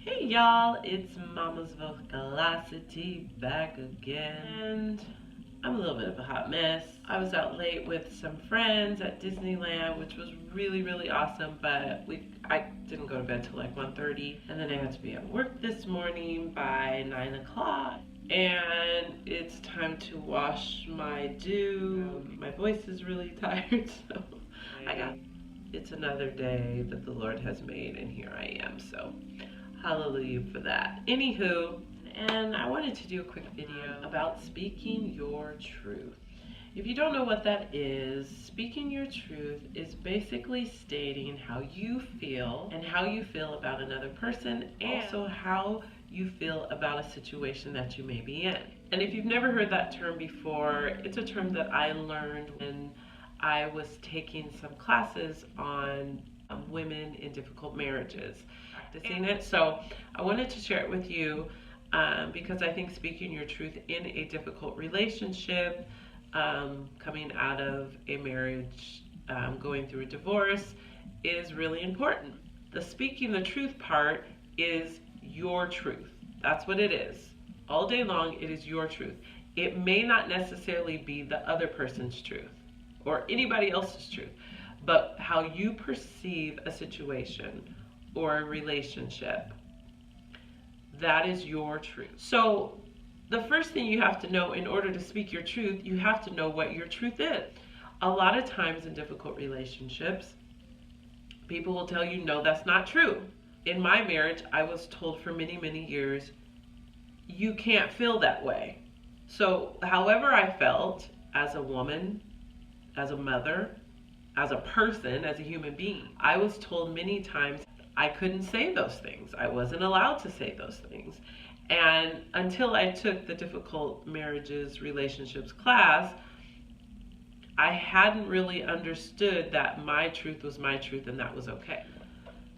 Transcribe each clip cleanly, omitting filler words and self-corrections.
Hey y'all, it's Mama's Velocity back again. And I'm a little bit of a hot mess. I was out late with some friends at Disneyland, which was really awesome, but I didn't go to bed till like 1:30, and then I had to be at work this morning by 9 o'clock. And it's time to wash my due. My voice is really tired, so it's another day that the Lord has made, and here I am, so hallelujah for that. Anywho, and I wanted to do a quick video about speaking your truth. If you don't know what that is, speaking your truth is basically stating how you feel and how you feel about another person, and also how you feel about a situation that you may be in. And if you've never heard that term before, it's a term that I learned when I was taking some classes on women in difficult marriages, practicing it. So I wanted to share it with you because I think speaking your truth in a difficult relationship, coming out of a marriage, going through a divorce, is really important. The speaking the truth part is your truth. That's what it is. All day long, it is your truth. It may not necessarily be the other person's truth or anybody else's truth, but how you perceive a situation or a relationship, that is your truth. So the first thing you have to know in order to speak your truth, you have to know what your truth is. A lot of times in difficult relationships, people will tell you, no, that's not true. In my marriage, I was told for many years, you can't feel that way. So however I felt as a woman, as a mother, as a person, as a human being, I was told many times I couldn't say those things. I wasn't allowed to say those things. And until I took the difficult marriages, relationships class, I hadn't really understood that my truth was my truth and that was okay.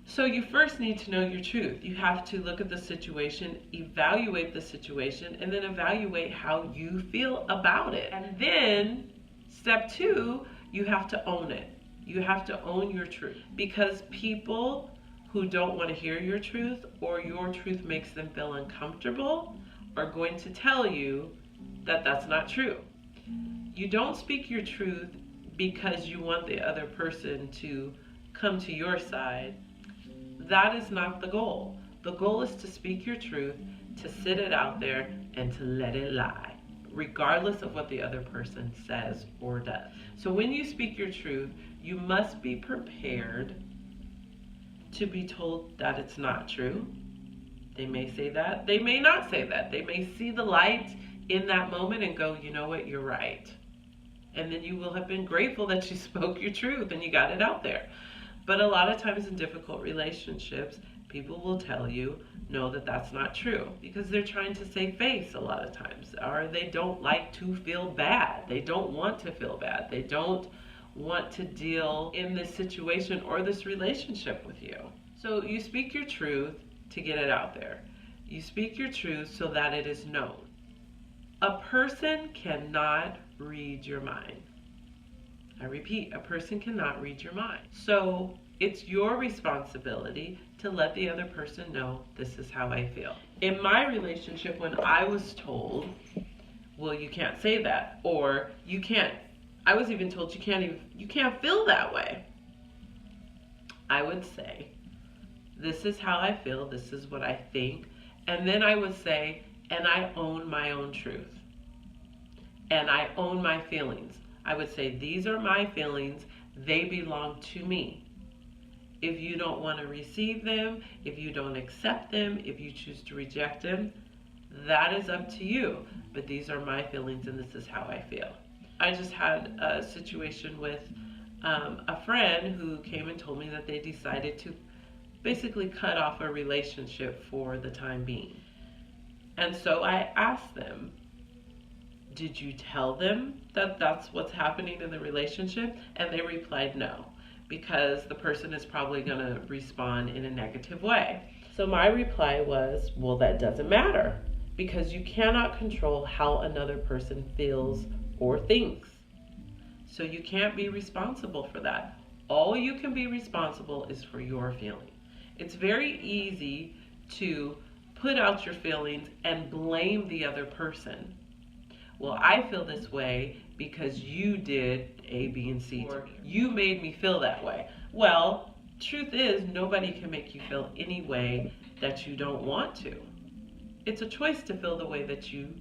So you first need to know your truth. You have to look at the situation, evaluate the situation, and then evaluate how you feel about it. And then step 2, you have to own it. You have to own your truth, because people who don't want to hear your truth or your truth makes them feel uncomfortable are going to tell you that that's not true. You don't speak your truth because you want the other person to come to your side. That is not the goal. The goal is to speak your truth, to sit it out there, and to let it lie, regardless of what the other person says or does. So when you speak your truth, you must be prepared to be told that it's not true. They may say that. They may not say that. They may see the light in that moment and go, you know what, you're right. And then you will have been grateful that you spoke your truth and you got it out there. But a lot of times in difficult relationships, people will tell you, no, that's not true, because they're trying to save face a lot of times, or they don't like to feel bad. They don't want to feel bad. They don't want to deal in this situation or this relationship with you. So you speak your truth to get it out there. You speak your truth so that it is known. A person cannot read your mind. I repeat, a person cannot read your mind. So it's your responsibility to let the other person know, this is how I feel. In my relationship, when I was told, well, you can't say that, or you can't, I was even told you can't feel that way, I would say, this is how I feel, this is what I think, and then I would say, and I own my own truth, and I own my feelings. I would say, these are my feelings, they belong to me. If you don't want to receive them, if you don't accept them, if you choose to reject them, that is up to you. But these are my feelings and this is how I feel. I just had a situation with a friend who came and told me that they decided to basically cut off a relationship for the time being. And so I asked them, did you tell them that that's what's happening in the relationship? And they replied no, because the person is probably going to respond in a negative way. So my reply was, well, that doesn't matter, because you cannot control how another person feels or thinks. So you can't be responsible for that. All you can be responsible is for your feeling. It's very easy to put out your feelings and blame the other person. Well, I feel this way because you did A, B, and C. Or you made me feel that way. Well, truth is, nobody can make you feel any way that you don't want to. It's a choice to feel the way that you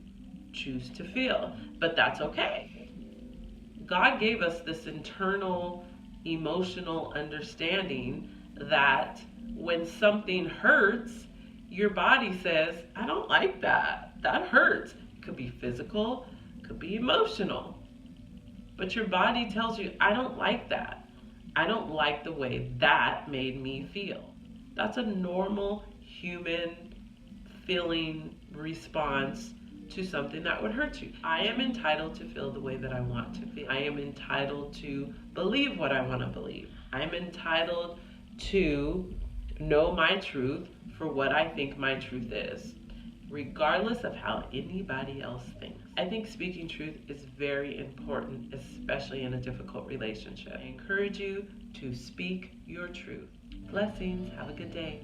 choose to feel, but that's okay. God gave us this internal emotional understanding that when something hurts, your body says, I don't like that. That hurts. It could be physical, it could be emotional. But your body tells you, I don't like that. I don't like the way that made me feel. That's a normal human feeling response to something that would hurt you. I am entitled to feel the way that I want to feel. I am entitled to believe what I want to believe. I'm entitled to know my truth for what I think my truth is, regardless of how anybody else thinks. I think speaking truth is very important, especially in a difficult relationship. I encourage you to speak your truth. Blessings. Have a good day.